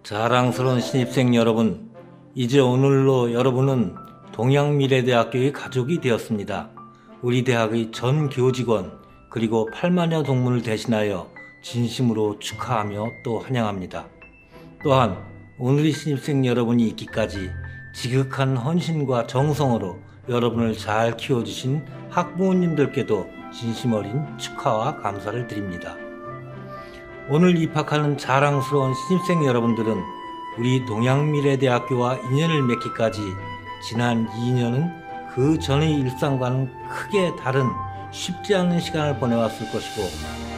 자랑스러운 신입생 여러분, 이제 오늘로 여러분은 동양미래대학교의 가족이 되었습니다. 우리 대학의 전 교직원 그리고 8만여 동문을 대신하여 진심으로 축하하며 또 환영합니다. 또한 오늘의 신입생 여러분이 있기까지 지극한 헌신과 정성으로 여러분을 잘 키워주신 학부모님들께도 진심 어린 축하와 감사를 드립니다. 오늘 입학하는 자랑스러운 신입생 여러분들은 우리 동양미래대학교와 인연을 맺기까지 지난 2년은 그 전의 일상과는 크게 다른 쉽지 않은 시간을 보내왔을 것이고,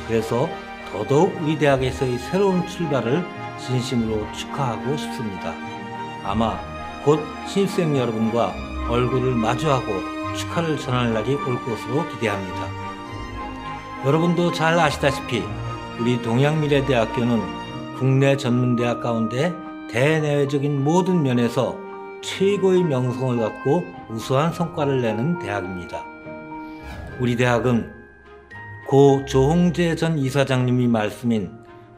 그래서 더더욱 우리 대학에서의 새로운 출발을 진심으로 축하하고 싶습니다. 아마 곧 신입생 여러분과 얼굴을 마주하고 축하를 전할 날이 올 것으로 기대합니다. 여러분도 잘 아시다시피 우리 동양미래대학교는 국내 전문대학 가운데 대내외적인 모든 면에서 최고의 명성을 갖고 우수한 성과를 내는 대학입니다. 우리 대학은 고 조홍재 전 이사장님이 말씀인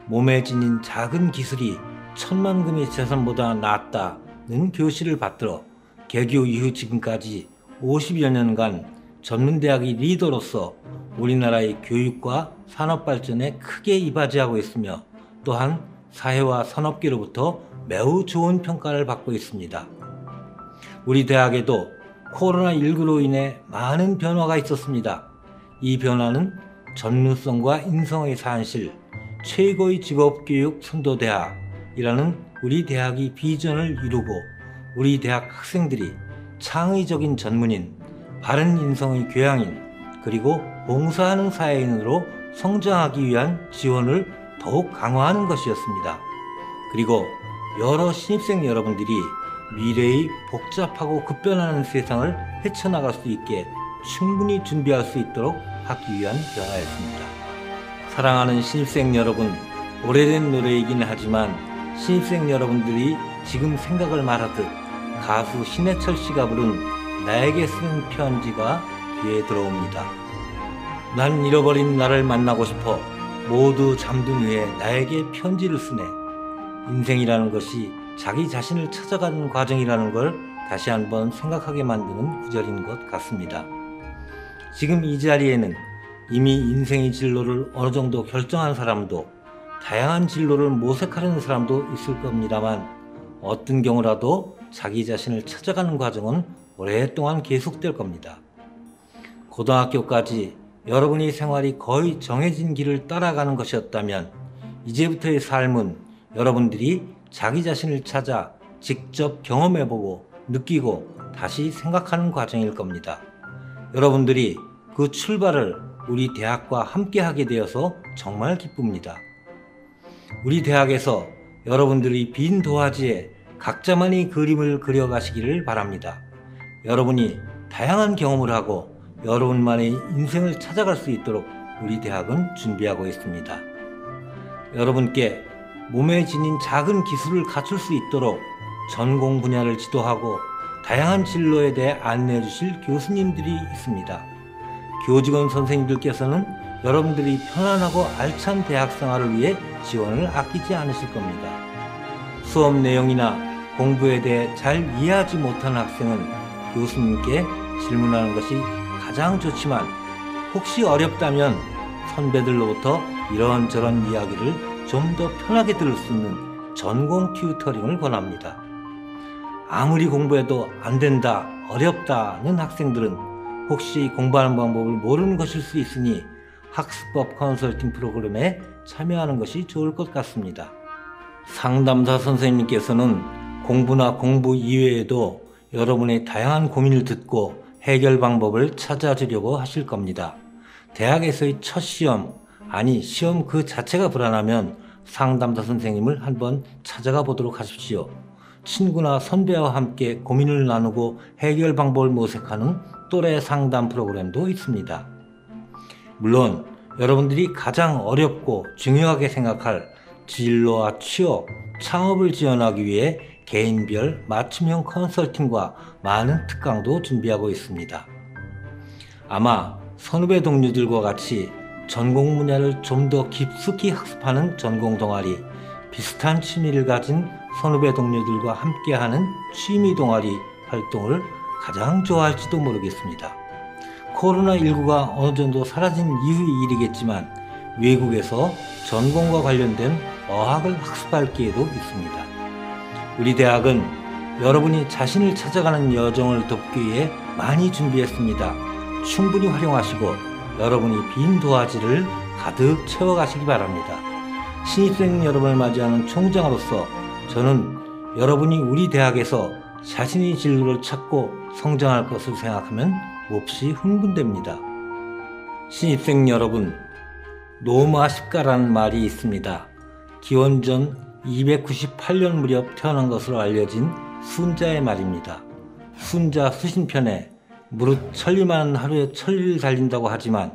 몸에 지닌 작은 기술이 천만금의 재산보다 낫다는 교시를 받들어 개교 이후 지금까지 50여 년간 전문대학의 리더로서 우리나라의 교육과 산업 발전에 크게 이바지하고 있으며, 또한 사회와 산업계로부터 매우 좋은 평가를 받고 있습니다. 우리 대학에도 코로나19로 인해 많은 변화가 있었습니다. 이 변화는 전문성과 인성의 산실, 최고의 직업교육 선도대학이라는 우리 대학의 비전을 이루고 우리 대학 학생들이 창의적인 전문인, 바른 인성의 교양인, 그리고 봉사하는 사회인으로 성장하기 위한 지원을 더욱 강화하는 것이었습니다. 그리고 여러 신입생 여러분들이 미래의 복잡하고 급변하는 세상을 헤쳐나갈 수 있게 충분히 준비할 수 있도록 하기 위한 변화였습니다. 사랑하는 신입생 여러분, 오래된 노래이긴 하지만 신입생 여러분들이 지금 생각을 말하듯 가수 신해철 씨가 부른 나에게 쓰는 편지가 귀에 들어옵니다. 난 잃어버린 나를 만나고 싶어 모두 잠든 후에 나에게 편지를 쓰네. 인생이라는 것이 자기 자신을 찾아가는 과정이라는 걸 다시 한번 생각하게 만드는 구절인 것 같습니다. 지금 이 자리에는 이미 인생의 진로를 어느 정도 결정한 사람도, 다양한 진로를 모색하려는 사람도 있을 겁니다만, 어떤 경우라도 자기 자신을 찾아가는 과정은 오랫동안 계속될 겁니다. 고등학교까지 여러분의 생활이 거의 정해진 길을 따라가는 것이었다면, 이제부터의 삶은 여러분들이 자기 자신을 찾아 직접 경험해보고 느끼고 다시 생각하는 과정일 겁니다. 여러분들이 그 출발을 우리 대학과 함께 하게 되어서 정말 기쁩니다. 우리 대학에서 여러분들이 빈 도화지에 각자만의 그림을 그려가시기를 바랍니다. 여러분이 다양한 경험을 하고 여러분만의 인생을 찾아갈 수 있도록 우리 대학은 준비하고 있습니다. 여러분께 몸에 지닌 작은 기술을 갖출 수 있도록 전공 분야를 지도하고 다양한 진로에 대해 안내해 주실 교수님들이 있습니다. 교직원 선생님들께서는 여러분들이 편안하고 알찬 대학 생활을 위해 지원을 아끼지 않으실 겁니다. 수업 내용이나 공부에 대해 잘 이해하지 못하는 학생은 교수님께 질문하는 것이 가장 좋지만, 혹시 어렵다면 선배들로부터 이런저런 이야기를 좀 더 편하게 들을 수 있는 전공 튜터링을 권합니다. 아무리 공부해도 안 된다, 어렵다는 학생들은 혹시 공부하는 방법을 모르는 것일 수 있으니 학습법 컨설팅 프로그램에 참여하는 것이 좋을 것 같습니다. 상담사 선생님께서는 공부나 공부 이외에도 여러분의 다양한 고민을 듣고 해결 방법을 찾아주려고 하실 겁니다. 대학에서의 첫 시험, 아니 시험 그 자체가 불안하면 상담사 선생님을 한번 찾아가 보도록 하십시오. 친구나 선배와 함께 고민을 나누고 해결 방법을 모색하는 또래 상담 프로그램도 있습니다. 물론 여러분들이 가장 어렵고 중요하게 생각할 진로와 취업, 창업을 지원하기 위해 개인별 맞춤형 컨설팅과 많은 특강도 준비하고 있습니다. 아마 선후배 동료들과 같이 전공 분야를 좀 더 깊숙이 학습하는 전공 동아리, 비슷한 취미를 가진 선후배 동료들과 함께하는 취미 동아리 활동을 가장 좋아할지도 모르겠습니다. 코로나19가 어느 정도 사라진 이후의 일이겠지만 외국에서 전공과 관련된 어학을 학습할 기회도 있습니다. 우리 대학은 여러분이 자신을 찾아가는 여정을 돕기 위해 많이 준비했습니다. 충분히 활용하시고 여러분이 빈 도화지를 가득 채워가시기 바랍니다. 신입생 여러분을 맞이하는 총장으로서 저는 여러분이 우리 대학에서 자신의 진로를 찾고 성장할 것을 생각하면 몹시 흥분됩니다. 신입생 여러분, 너무 아쉽다라는 말이 있습니다. 기원전 298년 무렵 태어난 것으로 알려진 순자의 말입니다. 순자 수신편에 무릇 천리만은 하루에 천리를 달린다고 하지만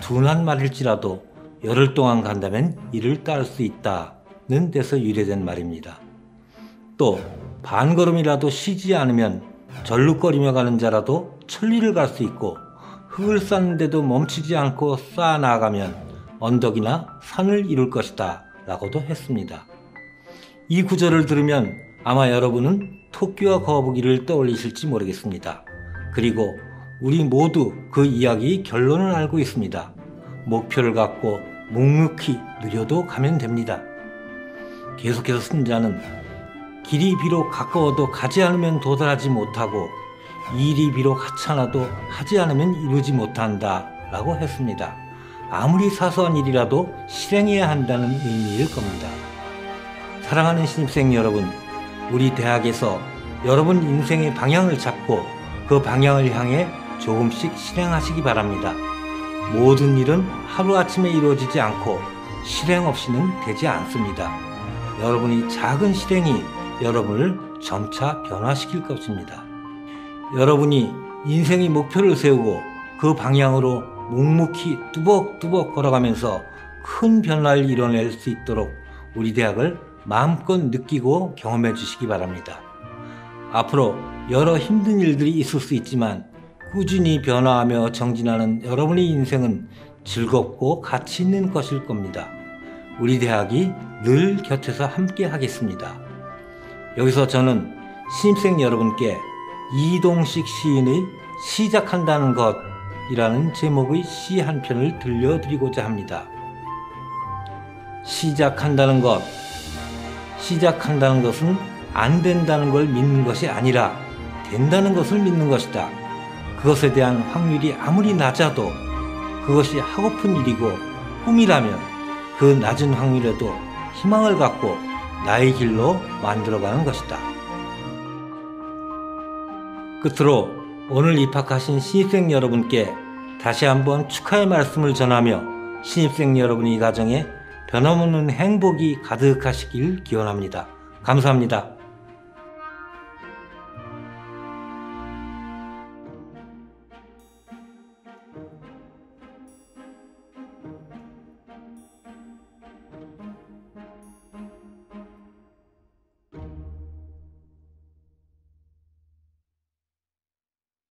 둔한 말일지라도 열흘 동안 간다면 이를 따를 수 있다는 데서 유래된 말입니다. 또 반걸음이라도 쉬지 않으면 절룩거리며 가는 자라도 천리를 갈 수 있고 흙을 쌓는데도 멈추지 않고 쌓아 나아가면 언덕이나 산을 이룰 것이다 라고도 했습니다. 이 구절을 들으면 아마 여러분은 토끼와 거북이를 떠올리실지 모르겠습니다. 그리고 우리 모두 그 이야기의 결론을 알고 있습니다. 목표를 갖고 묵묵히 누려도 가면 됩니다. 계속해서 순자는 길이 비록 가까워도 가지 않으면 도달하지 못하고 일이 비록 하찮아도 하지 않으면 이루지 못한다 라고 했습니다. 아무리 사소한 일이라도 실행해야 한다는 의미일 겁니다. 사랑하는 신입생 여러분, 우리 대학에서 여러분 인생의 방향을 잡고 그 방향을 향해 조금씩 실행하시기 바랍니다. 모든 일은 하루아침에 이루어지지 않고 실행 없이는 되지 않습니다. 여러분이 작은 실행이 여러분을 점차 변화시킬 것입니다. 여러분이 인생의 목표를 세우고 그 방향으로 묵묵히 뚜벅뚜벅 걸어가면서 큰 변화를 이뤄낼 수 있도록 우리 대학을 마음껏 느끼고 경험해 주시기 바랍니다. 앞으로 여러 힘든 일들이 있을 수 있지만 꾸준히 변화하며 정진하는 여러분의 인생은 즐겁고 가치 있는 것일 겁니다. 우리 대학이 늘 곁에서 함께 하겠습니다. 여기서 저는 신입생 여러분께 이동식 시인의 시작한다는 것이라는 제목의 시 한 편을 들려드리고자 합니다. 시작한다는 것. 시작한다는 것은 안 된다는 걸 믿는 것이 아니라 된다는 것을 믿는 것이다. 그것에 대한 확률이 아무리 낮아도 그것이 하고픈 일이고 꿈이라면 그 낮은 확률에도 희망을 갖고 나의 길로 만들어가는 것이다. 끝으로 오늘 입학하신 신입생 여러분께 다시 한번 축하의 말씀을 전하며 신입생 여러분의 가정에 변함없는 행복이 가득하시길 기원합니다. 감사합니다.